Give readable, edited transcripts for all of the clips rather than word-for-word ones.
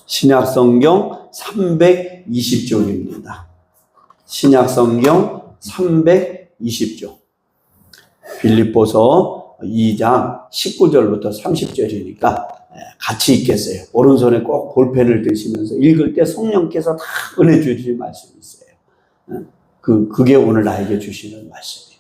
신약성경 320쪽입니다. 신약성경 320쪽. 빌립보서 2장 19절부터 30절이니까 같이 읽겠어요. 오른손에 꼭 볼펜을 드시면서 읽을 때 성령께서 다 은혜 주실 말씀이 있어요. 그게 오늘 나에게 주시는 말씀이에요.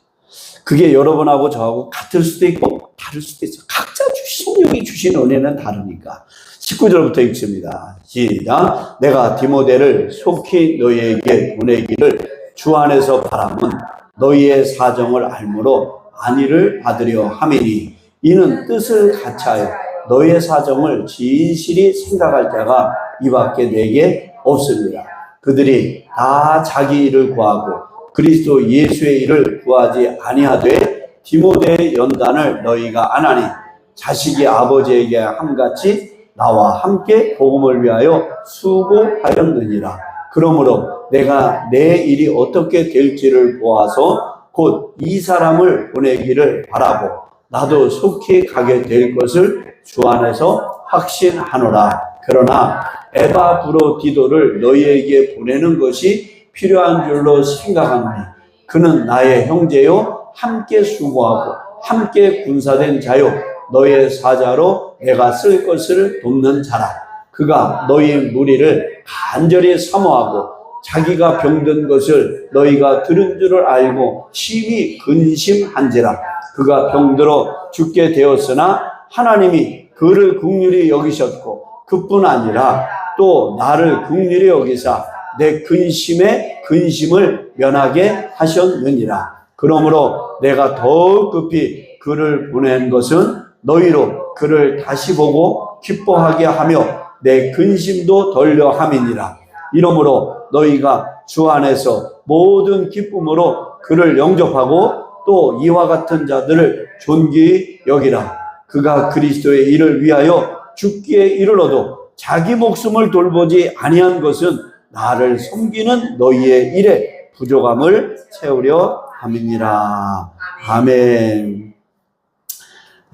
그게 여러분하고 저하고 같을 수도 있고 다를 수도 있어요. 각자 성령이 주신 은혜는 다르니까. 19절부터 읽습니다. 시작. 내가 디모데를 속히 너희에게 보내기를 주 안에서 바람은 너희의 사정을 알므로 안위를 받으려 함이니 이는 뜻을 같이하여 너희의 사정을 진실히 생각할 자가 이밖에 내게 없습니다. 그들이 다 자기 일을 구하고 그리스도 예수의 일을 구하지 아니하되 디모데의 연단을 너희가 안 하니 자식이 아버지에게 함같이 나와 함께 복음을 위하여 수고하였느니라. 그러므로 내가 내 일이 어떻게 될지를 보아서 곧 이 사람을 보내기를 바라고 나도 속히 가게 될 것을 주 안에서 확신하노라. 그러나 에바브로디도를 너희에게 보내는 것이 필요한 줄로 생각하노니 그는 나의 형제요 함께 수고하고 함께 군사된 자요 너희의 사자로 내가 쓸 것을 돕는 자라. 그가 너희 무리를 간절히 사모하고 자기가 병든 것을 너희가 들은 줄을 알고 심히 근심한지라. 그가 병들어 죽게 되었으나 하나님이 그를 긍휼히 여기셨고 그뿐 아니라 또 나를 긍휼히 여기사 내 근심에 근심을 면하게 하셨느니라. 그러므로 내가 더욱 급히 그를 보낸 것은 너희로 그를 다시 보고 기뻐하게 하며 내 근심도 덜려 함이니라. 이러므로 너희가 주 안에서 모든 기쁨으로 그를 영접하고 또 이와 같은 자들을 존귀히 여기라. 그가 그리스도의 일을 위하여 죽기에 이르러도 자기 목숨을 돌보지 아니한 것은 나를 섬기는 너희의 일에 부족함을 채우려 함이니라. 아멘.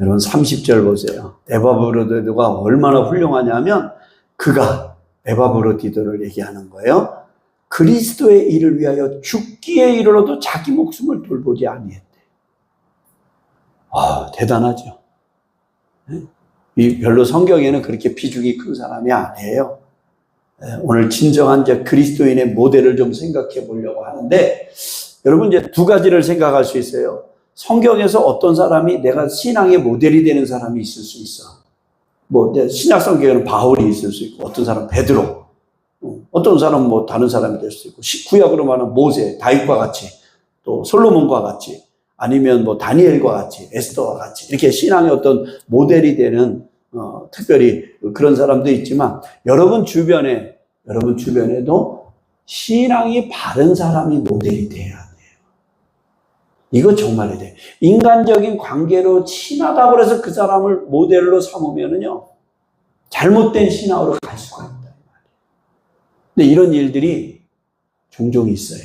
여러분 30절 보세요. 에바브로디도가 얼마나 훌륭하냐면 그가 에바브로디도를 얘기하는 거예요. 그리스도의 일을 위하여 죽기에 이르러도 자기 목숨을 돌보지 아니했대. 대단하죠. 별로 성경에는 그렇게 비중이 큰 사람이 아니에요. 오늘 진정한 그리스도인의 모델을 좀 생각해 보려고 하는데 여러분 이제 두 가지를 생각할 수 있어요. 성경에서 어떤 사람이 내가 신앙의 모델이 되는 사람이 있을 수 있어. 신약 성경에는 바울이 있을 수 있고 어떤 사람 베드로, 어떤 사람은 다른 사람이 될 수 있고 구약으로 말하면 모세, 다윗과 같이 또 솔로몬과 같이 아니면 다니엘과 같이 에스더와 같이 이렇게 신앙의 어떤 모델이 되는 특별히 그런 사람도 있지만 여러분 주변에도 신앙이 바른 사람이 모델이 돼야 돼요. 이거 정말 돼요. 인간적인 관계로 친하다고 해서 그 사람을 모델로 삼으면은요 잘못된 신앙으로 갈 수가 있다. 근데 이런 일들이 종종 있어요.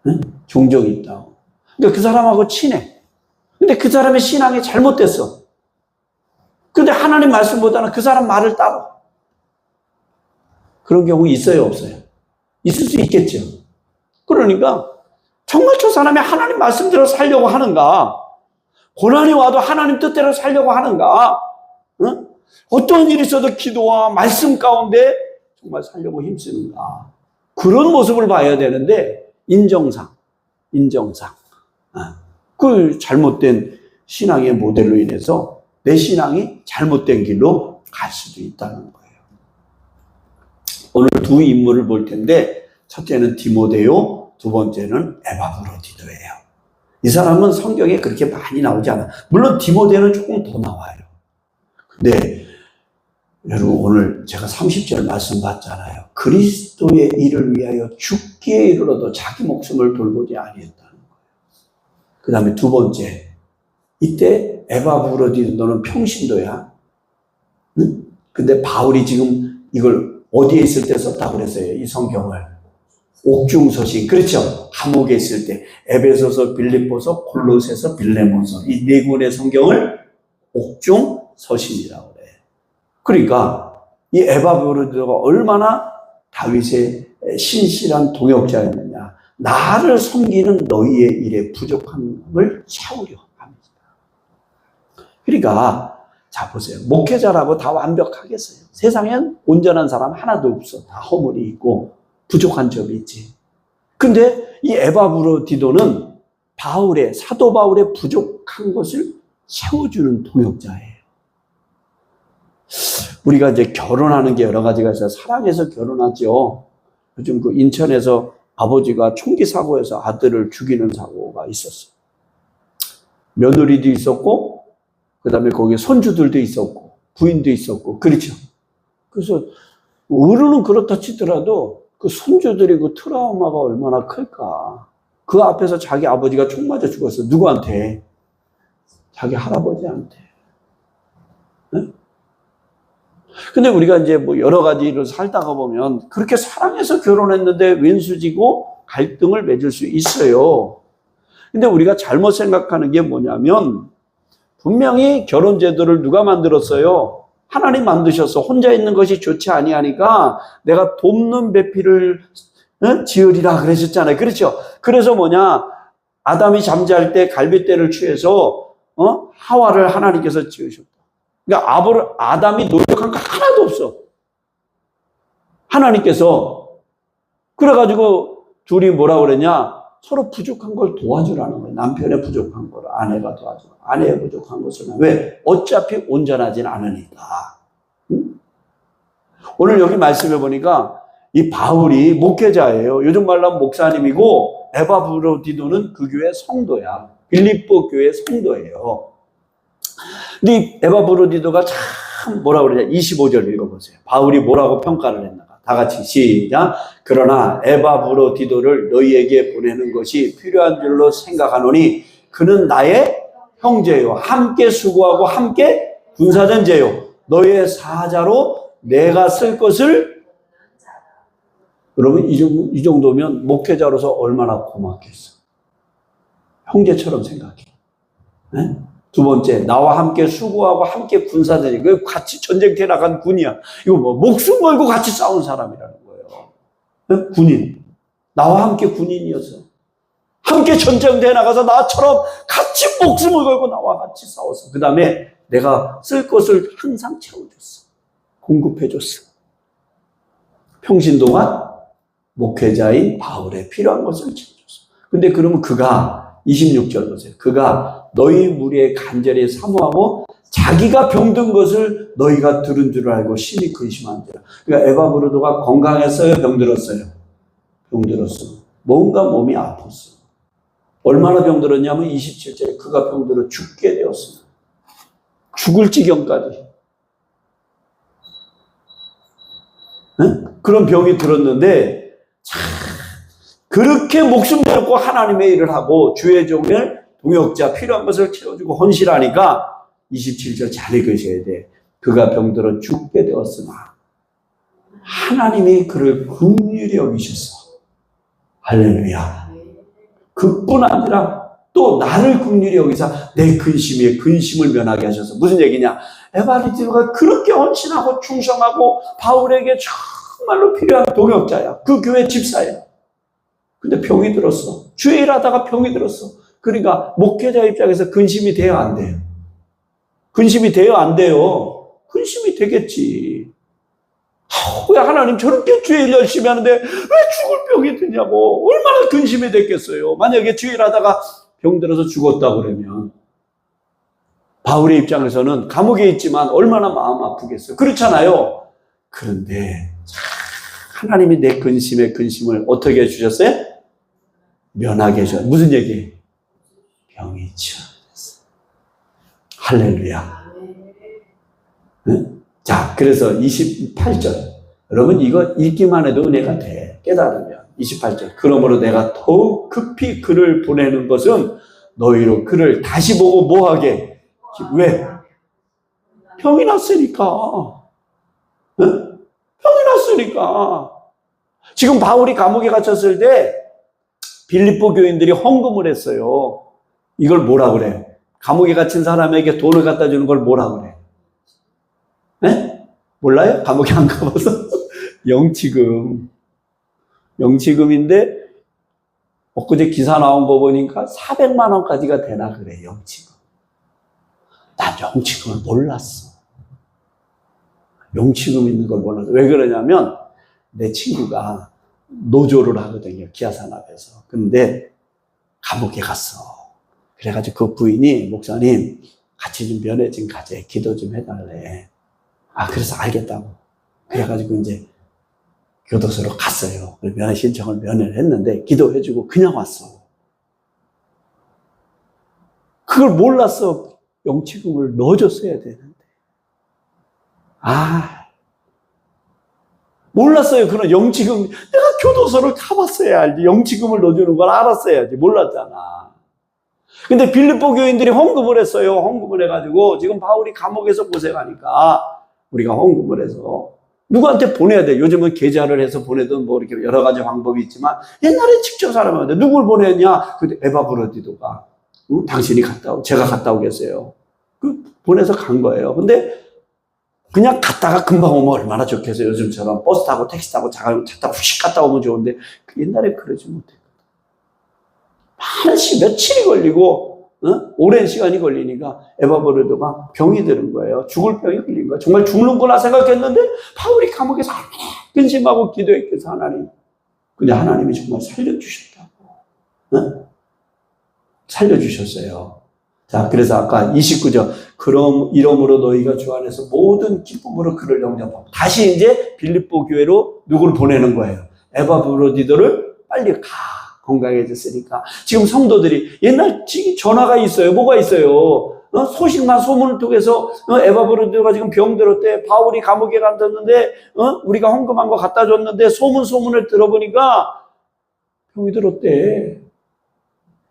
응? 종종 있다고. 근데 그 사람하고 친해. 근데 그 사람의 신앙이 잘못됐어. 근데 하나님 말씀보다는 그 사람 말을 따라. 그런 경우 있어요, 없어요? 있을 수 있겠죠. 그러니까 정말 저 사람이 하나님 말씀대로 살려고 하는가? 고난이 와도 하나님 뜻대로 살려고 하는가? 응? 어떤 일이 있어도 기도와 말씀 가운데 정말 살려고 힘쓰는가? 그런 모습을 봐야 되는데 인정상 그 잘못된 신앙의 모델로 인해서 내 신앙이 잘못된 길로 갈 수도 있다는 거예요. 오늘 두 인물을 볼 텐데 첫째는 디모데요, 두 번째는 에바브로디도예요. 이 사람은 성경에 그렇게 많이 나오지 않아요. 물론 디모데는 조금 더 나와요. 근데 여러분 오늘 제가 30절 말씀 봤잖아요. 그리스도의 일을 위하여 죽기에 이르러도 자기 목숨을 돌보지 아니했다는 거예요. 그 다음에 두 번째, 이때 에바브로디도는 평신도야. 응? 근데 바울이 지금 이걸 어디에 있을 때 썼다고 그랬어요? 이 성경을 옥중서신, 그렇죠? 감옥에 있을 때 에베소서, 빌립보서, 골로새서, 빌레몬서 이 네 권의 성경을 옥중서신이라고 그래요. 그러니까 이 에바브로디도가 얼마나 다윗의 신실한 동역자였느냐. 나를 섬기는 너희의 일에 부족함을 채우려 합니다. 그러니까 자 보세요. 목회자라고 다 완벽하겠어요? 세상엔 온전한 사람 하나도 없어. 다 허물이 있고 부족한 점이 있지. 근데 이 에바브로디도는 사도 바울의 부족한 것을 채워주는 동역자예요. 우리가 이제 결혼하는 게 여러 가지가 있어요. 사랑해서 결혼하죠. 요즘 그 인천에서 아버지가 총기 사고에서 아들을 죽이는 사고가 있었어요. 며느리도 있었고, 그 다음에 거기 손주들도 있었고, 부인도 있었고, 그렇죠. 그래서 어른은 그렇다 치더라도 그 손주들이 그 트라우마가 얼마나 클까. 그 앞에서 자기 아버지가 총 맞아 죽었어. 누구한테? 자기 할아버지한테. 네? 근데 우리가 이제 뭐 여러 가지로 살다가 보면 그렇게 사랑해서 결혼했는데 왼수지고 갈등을 맺을 수 있어요. 근데 우리가 잘못 생각하는 게 뭐냐면 분명히 결혼 제도를 누가 만들었어요? 하나님 만드셔서 혼자 있는 것이 좋지 아니하니까 내가 돕는 배필을 지으리라 그러셨잖아요. 그렇죠? 그래서 아담이 잠잘 때 갈빗대를 취해서 하와를 하나님께서 지으셨다. 그러니까 아담이 노력한 거 하나도 없어. 하나님께서. 그래가지고 둘이 뭐라 그랬냐? 서로 부족한 걸 도와주라는 거예요. 남편의 부족한 걸 아내가 도와줘. 아내의 부족한 것을. 왜? 어차피 온전하진 않으니까. 응? 오늘 여기 말씀해 보니까 이 바울이 목회자예요. 요즘 말로 하면 목사님이고 에바브로디도는 그 교회 성도야. 빌립보 교회 성도예요. 근데 이 에바브로디도가 참 뭐라 그러냐. 25절 읽어보세요. 바울이 뭐라고 평가를 했나. 다 같이 시작. 그러나 에바브로디도를 너희에게 보내는 것이 필요한 줄로 생각하노니 그는 나의 형제요. 함께 수고하고 함께 군사전제요. 너희의 사자로 내가 쓸 것을. 여러분 이 정도면 목회자로서 얼마나 고맙겠어. 형제처럼 생각해. 네? 두 번째, 나와 함께 수고하고 함께 군사전이. 그 같이 전쟁터에 나간 군이야. 이거 목숨 걸고 같이 싸운 사람이라는 거예요. 네? 군인. 나와 함께 군인이어서. 함께 전쟁터에 나가서 나처럼 같이 목숨을 걸고 나와 같이 싸웠어. 그 다음에 내가 쓸 것을 항상 채워줬어. 공급해줬어. 평신 동안 목회자인 바울에 필요한 것을 채워줬어. 근데 그러면 그가 26절 보세요. 그가 너희 무리에 간절히 사모하고 자기가 병든 것을 너희가 들은 줄 알고 심히 근심한지라. 그러니까 에바브로도가 건강했어요? 병들었어요? 병들었어. 뭔가 몸이 아팠어. 얼마나 병들었냐면 27절에 그가 병들어 죽게 되었습니다. 죽을 지경까지. 네? 그런 병이 들었는데 그렇게 목숨 내놓고 하나님의 일을 하고 주의 종을 동역자 필요한 것을 채워주고 헌신하니까 27절 잘 읽으셔야 돼. 그가 병들어 죽게 되었으나 하나님이 그를 긍휼히 여기셨어. 할렐루야. 그뿐 아니라 또 나를 긍휼히 여기사 내 근심에 근심을 면하게 하셔서. 무슨 얘기냐? 에바브로디도가 그렇게 헌신하고 충성하고 바울에게 정말로 필요한 동역자야. 그 교회 집사야. 근데 병이 들었어. 주의 일하다가 병이 들었어. 그러니까 목회자 입장에서 근심이 돼요, 안 돼요? 근심이 돼요, 안 돼요? 근심이 되겠지. 왜 하나님 저렇게 주의 일 열심히 하는데 왜 죽을 병이 드냐고. 얼마나 근심이 됐겠어요. 만약에 주의 일하다가 병 들어서 죽었다 그러면 바울의 입장에서는 감옥에 있지만 얼마나 마음 아프겠어요. 그렇잖아요. 그런데 하나님이 내 근심의 근심을 어떻게 해주셨어요? 면하게 해주셨어요. 무슨 얘기예요? 병이 치유됐어요. 할렐루야. 네? 자, 그래서 28절. 여러분 이거 읽기만 해도 은혜가 돼. 깨달으면. 28절. 그러므로 내가 더욱 급히 그를 보내는 것은 너희로 그를 다시 보고 뭐하게? 왜? 병이 났으니까. 네? 병이 났으니까. 지금 바울이 감옥에 갇혔을 때 빌립보 교인들이 헌금을 했어요. 이걸 뭐라 그래? 감옥에 갇힌 사람에게 돈을 갖다 주는 걸 뭐라 그래? 네? 몰라요? 감옥에 안 가봐서? 영치금. 영치금인데, 엊그제 기사 나온 거 보니까 400만 원까지가 되나 그래, 영치금. 난 영치금을 몰랐어. 영치금 있는 걸 몰랐어. 왜 그러냐면, 내 친구가 노조를 하거든요, 기아산업에서. 근데 감옥에 갔어. 그래가지고 그 부인이, 목사님, 같이 좀 면회 좀 가재. 기도 좀 해달래. 아, 그래서 알겠다고. 그래가지고 이제 교도소로 갔어요. 면회 신청을 면회를 했는데, 기도해주고 그냥 왔어. 그걸 몰랐어. 영치금을 넣어줬어야 되는데. 몰랐어요. 그런 영치금. 내가 교도소를 가봤어야 알지. 영치금을 넣어주는 걸 알았어야지. 몰랐잖아. 근데 빌립보 교인들이 헌금을 했어요. 헌금을 해가지고 지금 바울이 감옥에서 고생하니까 우리가 헌금을 해서 누구한테 보내야 돼. 요즘은 계좌를 해서 보내든 뭐 이렇게 여러 가지 방법이 있지만 옛날에 직접 사람한테 누굴 보냈냐? 근데 에바브로디도가 당신이 제가 갔다 오겠어요. 보내서 간 거예요. 근데 그냥 갔다가 금방 오면 얼마나 좋겠어요. 요즘처럼 버스 타고 택시 타고 차 타고 휙 갔다 오면 좋은데 옛날에 그러지 못했거든. 며칠이 걸리고 오랜 시간이 걸리니까 에바브로도가 병이 드는 거예요. 죽을 병이 걸린 거예요. 정말 죽는구나 생각했는데 바울이 감옥에서 얼마나 근심하고 기도했겠어 하나님. 근데 하나님이 정말 살려주셨다고. 살려주셨어요. 자, 그래서 아까 29절. 그럼 이러므로 너희가 주 안에서 모든 기쁨으로 그를 영접하고. 다시 이제 빌립보 교회로 누구를 보내는 거예요. 에바브로디도를 빨리 가. 건강해졌으니까. 지금 성도들이 옛날 전화가 있어요. 뭐가 있어요? 소식만 소문을 통해서 에바브로디도가 지금 병들었대. 바울이 감옥에 갔었는데 우리가 헌금한 거 갖다 줬는데 소문을 들어보니까 병이 들었대.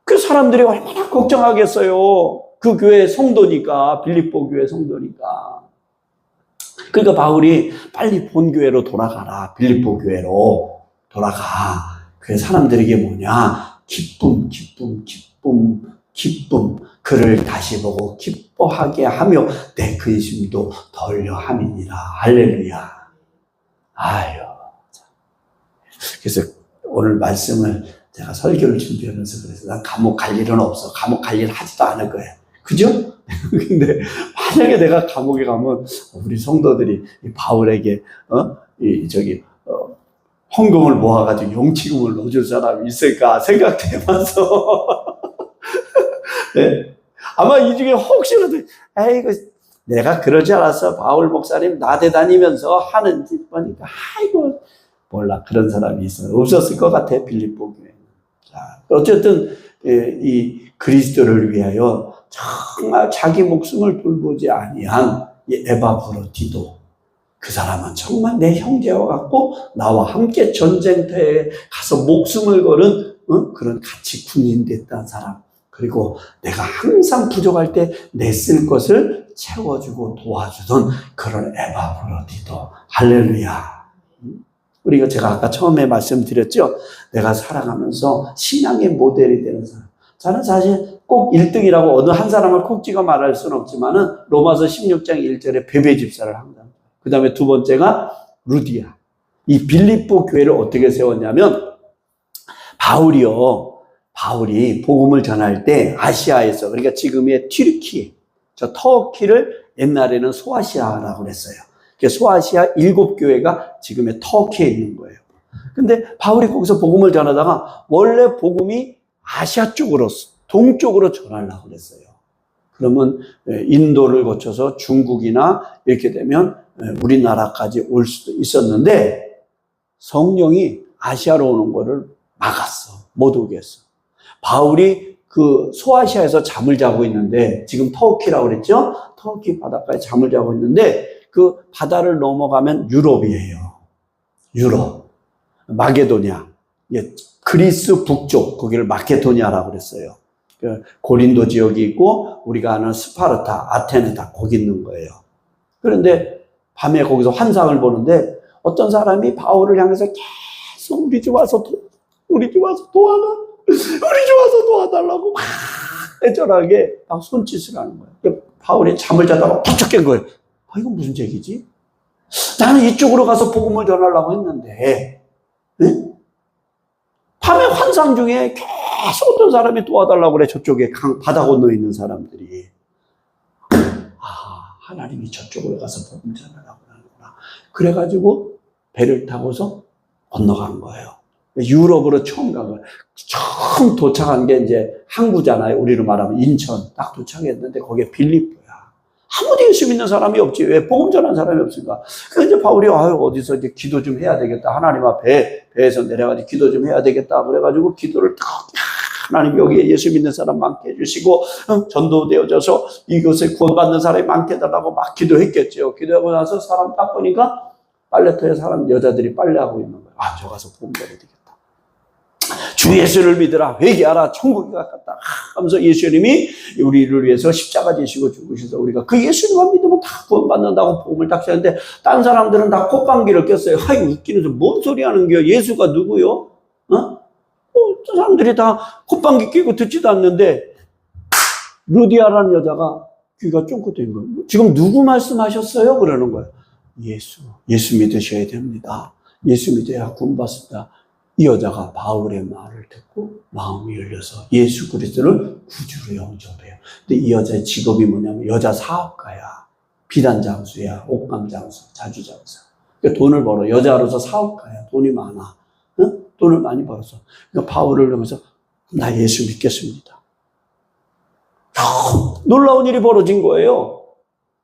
그 사람들이 얼마나 걱정하겠어요. 그 교회 성도니까, 빌립보 교회 성도니까. 그러니까 바울이 빨리 본교회로 돌아가라. 빌립보 교회로 돌아가. 그 사람들에게 뭐냐? 기쁨. 그를 다시 보고 기뻐하게 하며 내 근심도 덜려 함이니라. 할렐루야. 아유. 그래서 오늘 말씀을 제가 설교를 준비하면서 그래서 난 감옥 갈 일은 없어. 감옥 갈 일 하지도 않을 거야. 그죠? 근데 만약에 내가 감옥에 가면 우리 성도들이 바울에게 헌금을 모아가지고 용치금을 넣어줄 사람이 있을까 생각해봐서 네. 아마 이 중에 혹시라도 아이고 내가 그러지 않았어. 바울 목사님 나대 다니면서 하는 짓 보니까 아이고 몰라 그런 사람이 없었을 것 같아. 빌립보 교회. 자, 어쨌든 이 그리스도를 위하여 정말 자기 목숨을 돌보지 아니한 이 에바브로디도 그 사람은 정말 내 형제와 같고 나와 함께 전쟁터에 가서 목숨을 걸은 그런 같이 군인 됐다는 사람. 그리고 내가 항상 부족할 때 내 쓸 것을 채워주고 도와주던 그런 에바브로디도. 할렐루야. 우리가 제가 아까 처음에 말씀드렸죠. 내가 살아가면서 신앙의 모델이 되는 사람. 저는 사실 꼭 1등이라고 어느 한 사람을 콕 찍어 말할 수는 없지만은 로마서 16장 1절에 베베 집사를 합니다. 그 다음에 두 번째가 루디아. 이 빌립보 교회를 어떻게 세웠냐면 바울이 복음을 전할 때 아시아에서 그러니까 지금의 튀르키, 저 터키를 옛날에는 소아시아라고 그랬어요. 소아시아 7교회가 지금의 터키에 있는 거예요. 근데 바울이 거기서 복음을 전하다가 원래 복음이 아시아 쪽으로 동쪽으로 전하려고 그랬어요. 그러면 인도를 거쳐서 중국이나 이렇게 되면 우리나라까지 올 수도 있었는데 성령이 아시아로 오는 거를 막았어. 못 오게 했어. 바울이 그 소아시아에서 잠을 자고 있는데 지금 터키라고 그랬죠? 터키 바닷가에 잠을 자고 있는데 그 바다를 넘어가면 유럽이에요. 유럽. 마게도냐. 그리스 북쪽, 거기를 마케도니아라고 그랬어요. 고린도 지역이 있고, 우리가 아는 스파르타, 아테네 다 거기 있는 거예요. 그런데 밤에 거기서 환상을 보는데, 어떤 사람이 바울을 향해서 계속 우리 집 와서 도와라. 우리 집 와서 도와달라고 막 애절하게 막 손짓을 하는 거예요. 바울이 잠을 자다가 부쩍 깬 거예요. 이건 무슨 얘기지? 나는 이쪽으로 가서 복음을 전하려고 했는데, 네? 밤에 환상 중에 계속 어떤 사람이 도와달라고 그래. 저쪽에 바다 건너에 있는 사람들이. 아, 하나님이 저쪽으로 가서 복음 전하라고 하는구나. 그래가지고 배를 타고서 건너간 거예요. 유럽으로 처음 간 거예요. 처음 도착한 게 이제 항구잖아요. 우리로 말하면 인천 딱 도착했는데 거기에 빌립보야. 아무도 예수 믿는 사람이 없지. 왜? 복음 전하는 사람이 없으니까. 그래서 이제 바울이 어디서 이제 기도 좀 해야 되겠다. 하나님 앞에 배에서 내려가지고 기도 좀 해야 되겠다. 그래가지고 기도를 딱 하나님 여기에 예수 믿는 사람 많게 해주시고 전도되어져서 이곳에 구원받는 사람이 많게 해달라고 막 기도했겠죠. 기도하고 나서 사람 딱 보니까 빨래터에 여자들이 빨래하고 있는 거예요. 아, 저 가서 복음 전해야 되겠다. 주 예수를 믿으라. 회개하라. 천국이 가깝다. 하면서 예수님이 우리를 위해서 십자가 지시고 죽으셔서 우리가 그 예수님만 믿으면 다 구원받는다고 복음을 딱 하는데 딴 사람들은 다 콧방귀를 꼈어요. 아이 웃기는 좀 뭔 소리 하는 거야. 예수가 누구요? 저 사람들이 다 콧방귀 끼고 듣지도 않는데 루디아라는 여자가 귀가 쫑긋된 거예요. 지금 누구 말씀하셨어요? 그러는 거예요. 예수 믿으셔야 됩니다. 예수 믿어야 구원받습니다. 이 여자가 바울의 말을 듣고 마음이 열려서 예수 그리스도를 구주로 영접해요. 근데 이 여자의 직업이 뭐냐면 여자 사업가야. 비단 장수야. 옷감 장수, 자주 장수. 그러니까 돈을 벌어. 여자로서 사업가야. 돈이 많아. 응? 돈을 많이 벌어서. 그러니까 바울을 보면서 나 예수 믿겠습니다. 놀라운 일이 벌어진 거예요.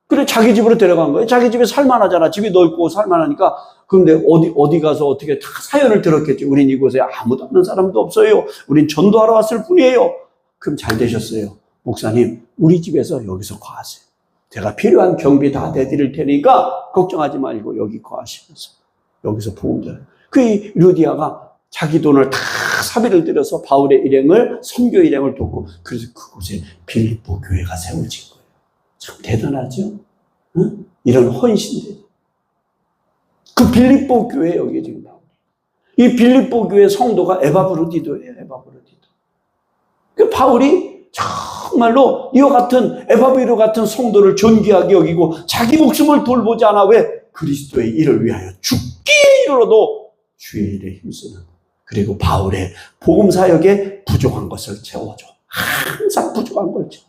그래 자기 집으로 데려간 거예요. 자기 집에 살만하잖아. 집이 넓고 살만하니까. 그런데 어디 가서 어떻게 다 사연을 들었겠지. 우린 이곳에 아무도 없는 사람도 없어요. 우린 전도하러 왔을 뿐이에요. 그럼 잘 되셨어요. 목사님, 우리 집에서 여기서 거하세요. 제가 필요한 경비 다 대드릴 테니까 걱정하지 말고 여기 거하시면서 여기서 복음 전해요. 그 루디아가 자기 돈을 다 사비를 들여서 바울의 일행을 선교 일행을 돕고 그래서 그곳에 빌립보 교회가 세워진 거예요. 참 대단하죠? 응? 이런 헌신들. 그 빌립보 교회 여기 지금 나오고 이 빌립보 교회 성도가 에바브로디도예요. 에바브로디도. 그 바울이 정말로 이와 같은 에바브로 같은 성도를 존귀하게 여기고 자기 목숨을 돌보지 않아. 왜? 그리스도의 일을 위하여 죽기에 이르러도 주의 일에 힘쓰는. 그리고 바울의 복음 사역에 부족한 것을 채워줘. 항상 부족한 걸 채워줘.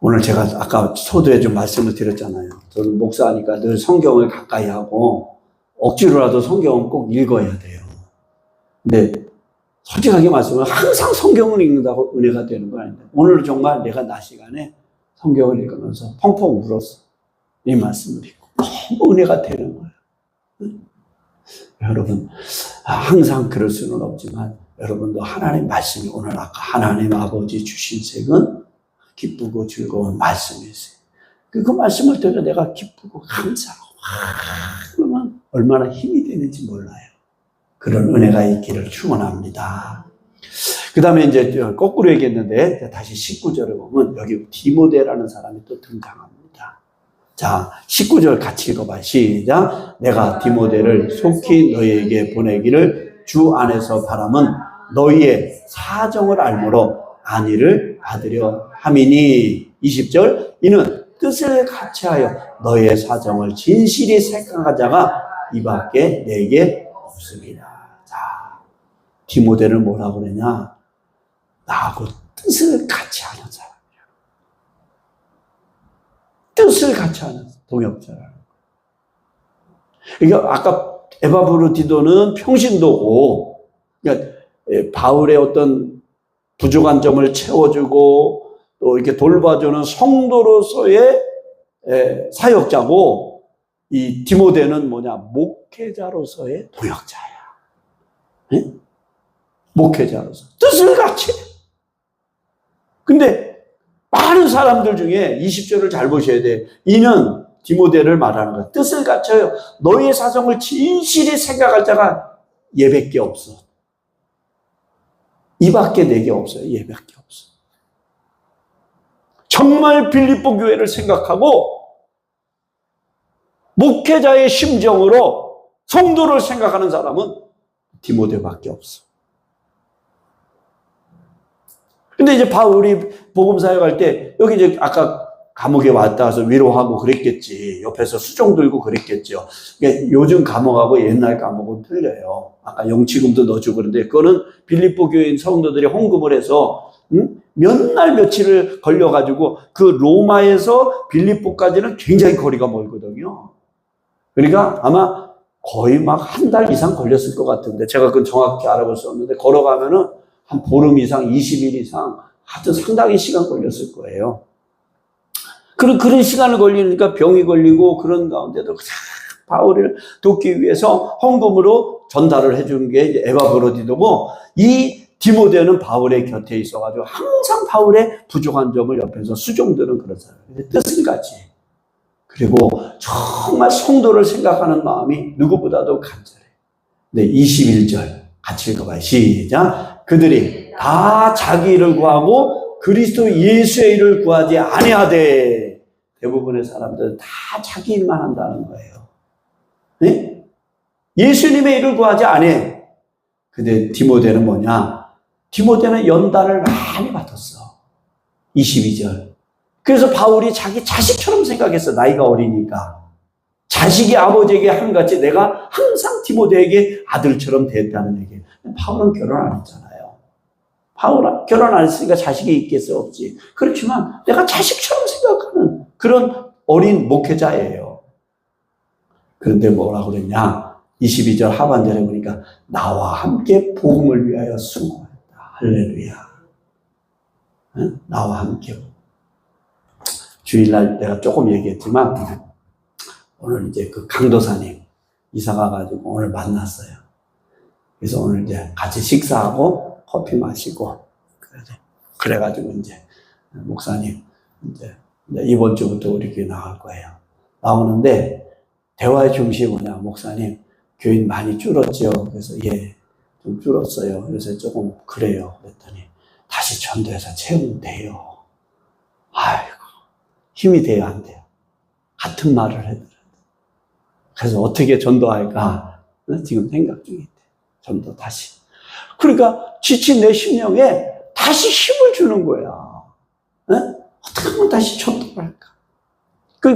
오늘 제가 아까 소도에 좀 말씀을 드렸잖아요. 저는 목사니까 늘 성경을 가까이 하고 억지로라도 성경은 꼭 읽어야 돼요. 근데 솔직하게 말씀하면 항상 성경을 읽는다고 은혜가 되는 건 아닌데 오늘 정말 내가 낮 시간에 성경을 읽으면서 펑펑 울었어. 이 말씀을 읽고 너무 은혜가 되는 거예요. 여러분 항상 그럴 수는 없지만 여러분도 하나님 말씀이 오늘 아까 하나님 아버지 주신 책은 기쁘고 즐거운 말씀이세요. 그 말씀을 들어 내가 기쁘고 감사하고 그러면 얼마나 힘이 되는지 몰라요. 그런 은혜가 있기를 축원합니다. 그 다음에 이제 거꾸로 얘기했는데 다시 19절에 보면 여기 디모데라는 사람이 또 등장합니다. 자, 19절 같이 읽어봐요. 시작. 내가 디모데를 속히 너희에게 보내기를 주 안에서 바람은 너희의 사정을 알므로 안위를 받으려 함이니. 20절. 이는 뜻을 같이하여 너희의 사정을 진실히 생각한 자가 이밖에 내게 없습니다. 자, 디모데를 뭐라고 그러냐? 나하고 뜻을 같이 하는 사람이야. 뜻을 같이 하는 동역자라는 거예요. 그러니까 아까 에바브로디도는 평신도고, 그러니까 바울의 어떤 부족한 점을 채워주고 또 이렇게 돌봐주는 성도로서의 사역자고, 이 디모데는 뭐냐? 목회자로서의 동역자야. 네? 목회자로서 뜻을 같이 해. 근데 많은 사람들 중에 20절을 잘 보셔야 돼. 이는 디모데를 말하는 거야. 뜻을 갖춰요. 너희의 사정을 진실히 생각할 자가 얘밖에 없어. 이밖에 내게 없어요. 얘밖에 없어. 정말 빌립보 교회를 생각하고 목회자의 심정으로 성도를 생각하는 사람은 디모데밖에 없어. 근데 이제 바울이 복음 사역할 때 여기 이제 아까 감옥에 왔다 와서 위로하고 그랬겠지. 옆에서 수종 들고 그랬겠죠. 그러니까 요즘 감옥하고 옛날 감옥은 틀려요. 아까 영치금도 넣어주고 그런데 그거는 빌립보 교인 성도들이 헌금을 해서 몇 날 며칠을 걸려가지고 그 로마에서 빌립보까지는 굉장히 거리가 멀거든요. 그러니까 아마 거의 막 한 달 이상 걸렸을 것 같은데 제가 그건 정확히 알아볼 수 없는데 걸어가면은 한 보름 이상, 20일 이상 하여튼 상당히 시간 걸렸을 거예요. 그런 시간을 걸리니까 병이 걸리고 그런 가운데도 바울을 돕기 위해서 헌금으로 전달을 해준 게 이제 에바브로디도고 이 디모데는 바울의 곁에 있어가지고 항상 바울의 부족한 점을 옆에서 수종드는 그런 사람이에요. 뜻을 가지. 그리고 정말 성도를 생각하는 마음이 누구보다도 간절해. 네, 21절 같이 읽어봐요. 시작. 그들이 다 자기 일을 구하고 그리스도 예수의 일을 구하지 아니하되. 대부분의 사람들은 다 자기 일만 한다는 거예요. 네? 예수님의 일을 구하지 않아. 근데 디모데는 뭐냐? 디모데는 연단을 많이 받았어. 22절. 그래서 바울이 자기 자식처럼 생각했어. 나이가 어리니까. 자식이 아버지에게 한같이 내가 항상 디모데에게 아들처럼 대했다는 얘기예요. 바울은 결혼 안 했잖아요. 바울은 결혼 안 했으니까 자식이 있겠어 없지. 그렇지만 내가 자식처럼 생각하는 그런 어린 목회자예요. 그런데 뭐라고 그랬냐? 22절 하반절에 보니까 나와 함께 복음을 위하여 수고했다. 할렐루야. 응? 나와 함께. 주일날 내가 조금 얘기했지만 오늘 이제 그 강도사님 이사 가가지고 오늘 만났어요. 그래서 오늘 이제 같이 식사하고 커피 마시고 그래가지고 이제 목사님 이제 이번 주부터 우리 교회 나갈 거예요. 나오는데 대화의 중심이 뭐냐? 목사님 교인 많이 줄었죠. 그래서 예, 좀 줄었어요. 그래서 조금 그래요. 그랬더니 다시 전도해서 채우면 돼요. 아이고 힘이 돼야 안 돼요. 같은 말을 해드려요. 그래서 어떻게 전도할까 지금 생각 중인데 전도 다시. 그러니까 지친 내 심령에 다시 힘을 주는 거야. 네? 어떻게 하면 다시 전도를 할까?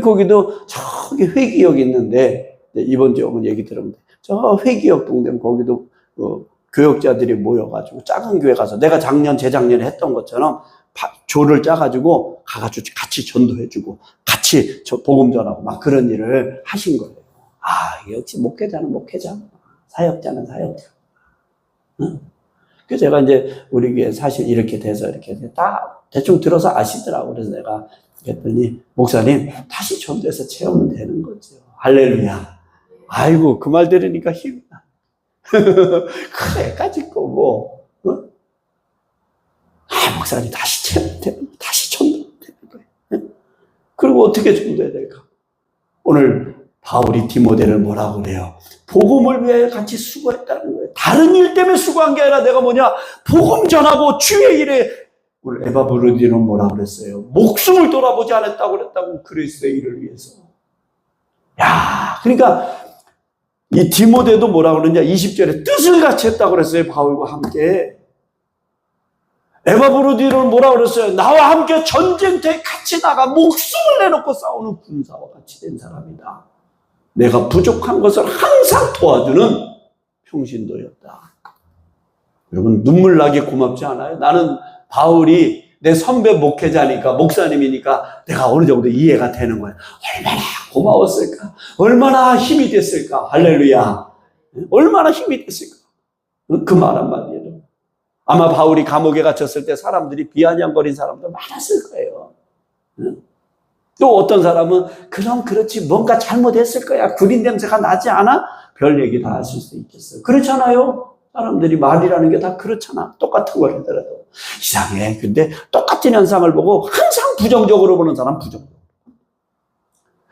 거기도 저기 회기역 있는데 이번 주에 오면 얘기 들으면 돼. 저 회기역 동네 거기도 교역자들이 모여가지고 작은 교회 가서 내가 재작년에 했던 것처럼 조를 짜가지고 가가지고 같이 전도해주고 같이 복음 전하고 막 그런 일을 하신 거예요. 아, 역시 목회자는 목회자, 사역자는 사역자. 응? 그래서 제가 이제 우리 교회 사실 이렇게 돼서 이렇게 다 대충 들어서 아시더라고. 그래서 내가 그랬더니 목사님 다시 전도해서 채우면 되는 거죠. 할렐루야. 아이고 그 말 들으니까 힘이 나. 그래까지 거고. 어? 아 목사님 다시 채우면 되는 거예요. 다시 전도하면 되는 거예요. 응? 그리고 어떻게 전도해야 될까? 오늘 바울이 디모데를 뭐라고 그래요? 복음을 위해 같이 수고했다는 거예요. 다른 일 때문에 수고한 게 아니라 내가 뭐냐? 복음 전하고 주의 일에 오늘 에바브로디는 뭐라고 그랬어요? 목숨을 돌아보지 않았다고 그랬다고 그리스도의 일을 위해서. 야, 그러니까 이 디모데도 뭐라고 그러냐? 20절에 뜻을 같이 했다고 그랬어요. 바울과 함께. 에바브로디는 뭐라고 그랬어요? 나와 함께 전쟁터에 같이 나가 목숨을 내놓고 싸우는 군사와 같이 된 사람이다. 내가 부족한 것을 항상 도와주는 평신도였다. 여러분 눈물 나게 고맙지 않아요? 나는 바울이 내 선배 목회자니까 목사님이니까 내가 어느 정도 이해가 되는 거예요. 얼마나 고마웠을까? 얼마나 힘이 됐을까? 할렐루야. 얼마나 힘이 됐을까? 그 말 한마디에도. 아마 바울이 감옥에 갇혔을 때 사람들이 비아냥거린 사람도 많았을 거예요. 또 어떤 사람은 그럼 그렇지 뭔가 잘못했을 거야. 구린 냄새가 나지 않아? 별 얘기 다 하실 수 있겠어요. 그렇잖아요. 사람들이 말이라는 게 다 그렇잖아. 똑같은 걸 하더라도. 이상해. 근데 똑같은 현상을 보고 항상 부정적으로 보는 사람 부정적으로.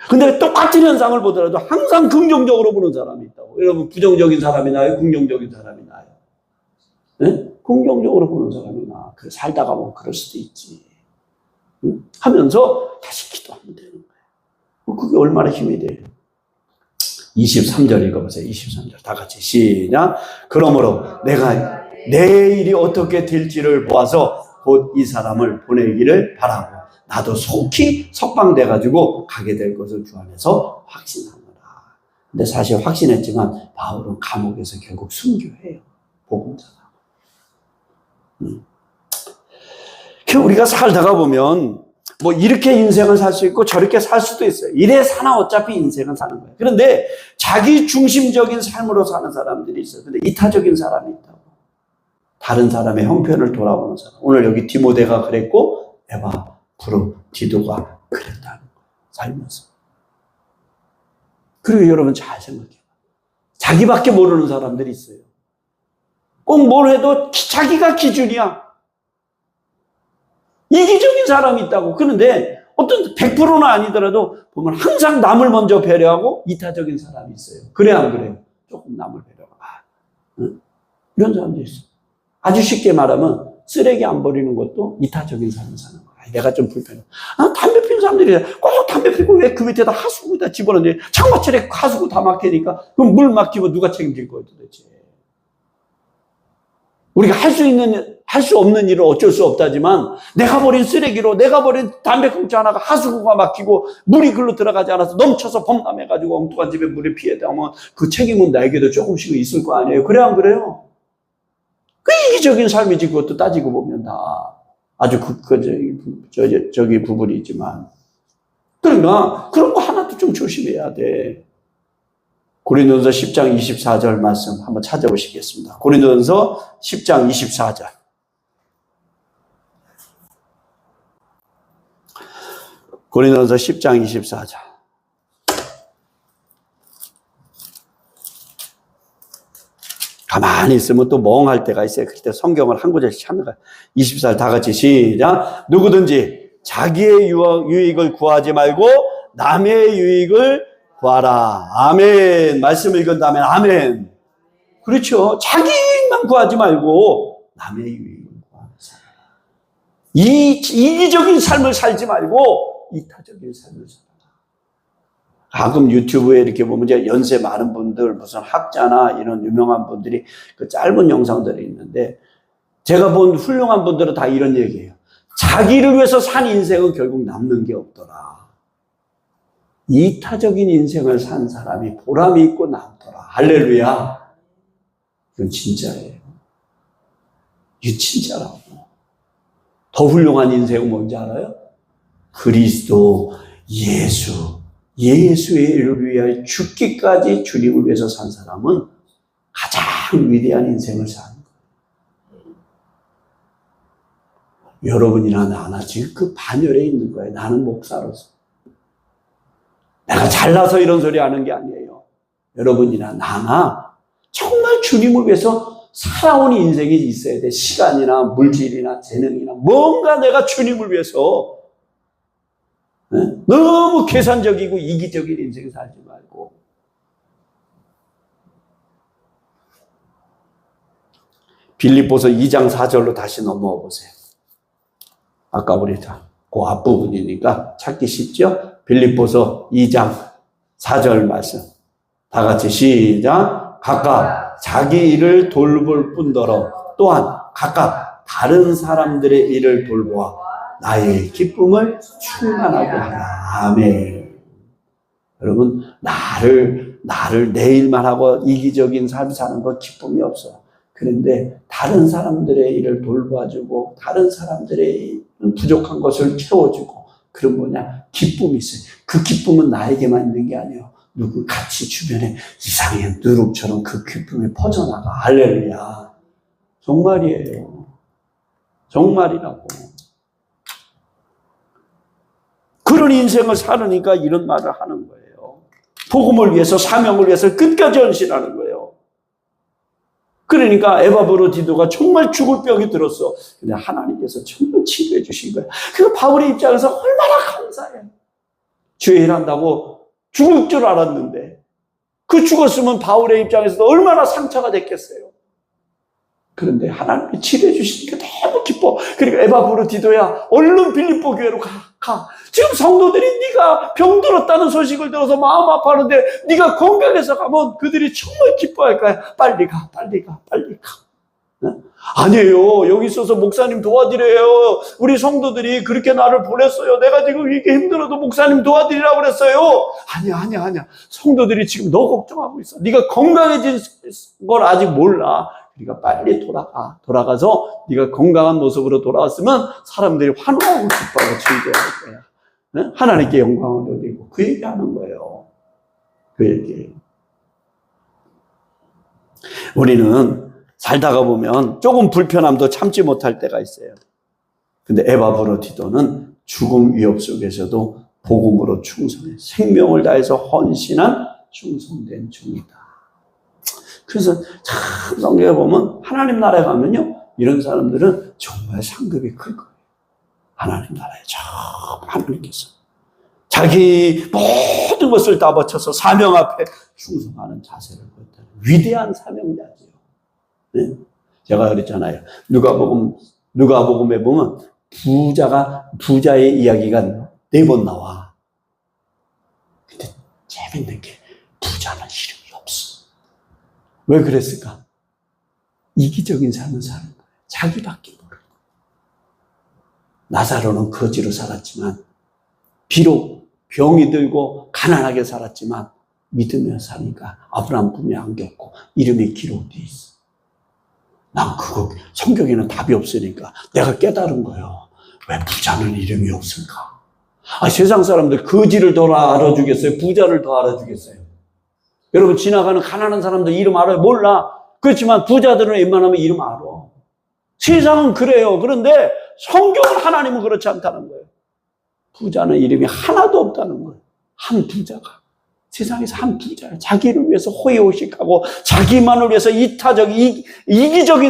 근데 똑같은 현상을 보더라도 항상 긍정적으로 보는 사람이 있다고. 여러분 부정적인 사람이 나요? 긍정적인 사람이 나요? 네? 긍정적으로 보는 사람이 나. 그래 살다가 뭐 그럴 수도 있지. 응? 하면서 다시 기도하면 되는 거예요. 그게 얼마나 힘이 돼요. 23절 읽어보세요. 23절 다 같이 시작. 그러므로 내가 내 일이 어떻게 될지를 보아서 곧 이 사람을 보내기를 바라고 나도 속히 석방돼가지고 가게 될 것을 주 안에서 확신하노라. 근데 사실 확신했지만 바울은 감옥에서 결국 순교해요. 복음자가. 우리가 살다가 보면 뭐 이렇게 인생을 살 수 있고 저렇게 살 수도 있어요. 이래 사나 어차피 인생은 사는 거예요. 그런데 자기 중심적인 삶으로 사는 사람들이 있어요. 근데 이타적인 사람이 있다고. 다른 사람의 형편을 돌아보는 사람. 오늘 여기 디모데가 그랬고 에바브로디도가 그랬다는 거예요. 살면서. 그리고 여러분 잘 생각해요. 자기밖에 모르는 사람들이 있어요. 꼭 뭘 해도 자기가 기준이야. 이기적인 사람이 있다고. 그런데 어떤 100%는 아니더라도 보면 항상 남을 먼저 배려하고 이타적인 사람이 있어요. 그래 안 그래요? 조금 남을 배려하고. 응? 이런 사람도 있어요. 아주 쉽게 말하면 쓰레기 안 버리는 것도 이타적인 삶을 사는 거야. 내가 좀 불편해. 담배 피는 사람들이 꼭 담배 피고 왜 그 밑에다 하수구에다 집어넣는데 창마철에 하수구 다 막히니까 그럼 물 막히면 누가 책임질 거예요 도대체. 우리가 할 수 없는 일은 어쩔 수 없다지만 내가 버린 쓰레기로 내가 버린 담배꽁초 하나가 하수구가 막히고 물이 글로 들어가지 않아서 넘쳐서 범람해가지고 엉뚱한 집에 물이 피해다면 그 책임은 나에게도 조금씩은 있을 거 아니에요. 그래 안 그래요? 그 이기적인 삶이지. 그것도 따지고 보면 다 아주 저기 부분이지만 그러니까 그런 거 하나도 좀 조심해야 돼. 고린도전서 10장 24절 말씀 한번 찾아보시겠습니다. 고린도전서 10장 24절. 고린도전서 10장 24절. 가만히 있으면 또 멍할 때가 있어요. 그때 성경을 한 구절씩 찾는 거예요. 24절 다 같이 시작. 누구든지 자기의 유익을 구하지 말고 남의 유익을 구하라. 아멘. 말씀 읽은 다음에 아멘. 그렇죠. 자기 유익만 구하지 말고 남의 유익을 구하라. 이기적인 삶을 살지 말고 이타적인 삶을 살아. 가끔 유튜브에 이렇게 보면 이제 연세 많은 분들, 무슨 학자나 이런 유명한 분들이 그 짧은 영상들이 있는데 제가 본 훌륭한 분들은 다 이런 얘기예요. 자기를 위해서 산 인생은 결국 남는 게 없더라. 이타적인 인생을 산 사람이 보람이 있고 남더라. 할렐루야. 이건 진짜예요. 이게 진짜라고. 더 훌륭한 인생은 뭔지 알아요? 그리스도, 예수의 일을 위하여 죽기까지 주님을 위해서 산 사람은 가장 위대한 인생을 사는 거예요. 여러분이나 나나 지금 그 반열에 있는 거예요. 나는 목사로서. 내가 잘나서 이런 소리 하는 게 아니에요. 여러분이나 나나 정말 주님을 위해서 살아온 인생이 있어야 돼. 시간이나 물질이나 재능이나 뭔가 내가 주님을 위해서 너무 계산적이고 이기적인 인생 살지 말고. 빌립보서 2장 4절로 다시 넘어와 보세요. 아까 우리 그 앞부분이니까 찾기 쉽죠? 빌립보서 2장 4절 말씀. 다 같이 시작. 각각 자기 일을 돌볼 뿐더러 또한 각각 다른 사람들의 일을 돌보아 나의 기쁨을 충만하게 하라. 아멘. 여러분, 나를 내 일만 하고 이기적인 삶 사는 거 기쁨이 없어. 그런데 다른 사람들의 일을 돌봐주고 다른 사람들의 부족한 것을 채워주고 그런 뭐냐? 기쁨이 있어요. 그 기쁨은 나에게만 있는 게 아니에요. 누구 같이 주변에 이상한 누룩처럼 그 기쁨이 퍼져나가. 할렐루야. 정말이에요. 정말이라고. 그런 인생을 살으니까 이런 말을 하는 거예요. 복음을 위해서, 사명을 위해서 끝까지 헌신하는 거예요. 그러니까 에바브로디도가 정말 죽을 병이 들었어. 근데 하나님께서 정말 치료해 주신 거예요. 그 바울의 입장에서 얼마나 감사해요. 주의 일한다고 죽을 줄 알았는데 그 죽었으면 바울의 입장에서도 얼마나 상처가 됐겠어요. 그런데 하나님이 치료해 주시니까 너무 기뻐. 그러니까 에바브로디도야, 얼른 빌립보 교회로 가. 지금 성도들이 네가 병들었다는 소식을 들어서 마음 아파하는데 네가 건강해서 가면 그들이 정말 기뻐할 거야. 빨리 가. 아니에요. 여기 있어서 목사님 도와드려요. 우리 성도들이 그렇게 나를 보냈어요. 내가 지금 이게 힘들어도 목사님 도와드리라고 그랬어요. 아니야. 성도들이 지금 너 걱정하고 있어. 네가 건강해진 걸 아직 몰라. 그러니까 빨리 돌아가서 네가 건강한 모습으로 돌아왔으면 사람들이 환호하고 기뻐하고 즐거워할 거야. 하나님께 영광을 돌리고 그 얘기하는 거예요. 그 얘기. 우리는 살다가 보면 조금 불편함도 참지 못할 때가 있어요. 근데 에바브로디도는 죽음 위협 속에서도 복음으로 충성해 생명을 다해서 헌신한 충성된 종이다. 그래서 참 성경에 보면 하나님 나라에 가면요, 이런 사람들은 정말 상급이 클 거예요. 하나님 나라에 하나님께서 자기 모든 것을 다 바쳐서 사명 앞에 충성하는 자세를 보였다는 위대한 사명자지요. 네? 제가 그랬잖아요. 누가복음에 보면 부자의 이야기가 4번 나와. 근데 재밌는 게 부자는 이름이 없어. 왜 그랬을까? 이기적인 삶을 사는 거예요. 자기밖에 모르고. 나사로는 거지로 살았지만, 비록 병이 들고 가난하게 살았지만 믿으며 사니까 아브라함 품에 안겼고 이름이 기록되어 있어. 난 그거 성경에는 답이 없으니까 내가 깨달은 거예요. 왜 부자는 이름이 없을까? 세상 사람들 거지를 더 알아주겠어요? 부자를 더 알아주겠어요? 여러분, 지나가는 가난한 사람들 이름 알아요? 몰라. 그렇지만 부자들은 웬만하면 이름 알아. 세상은 그래요. 그런데 성경은, 하나님은 그렇지 않다는 거예요. 부자는 이름이 하나도 없다는 거예요. 한 부자가. 세상에서 한 부자예요. 자기를 위해서 호의호식하고 자기만을 위해서 이기적인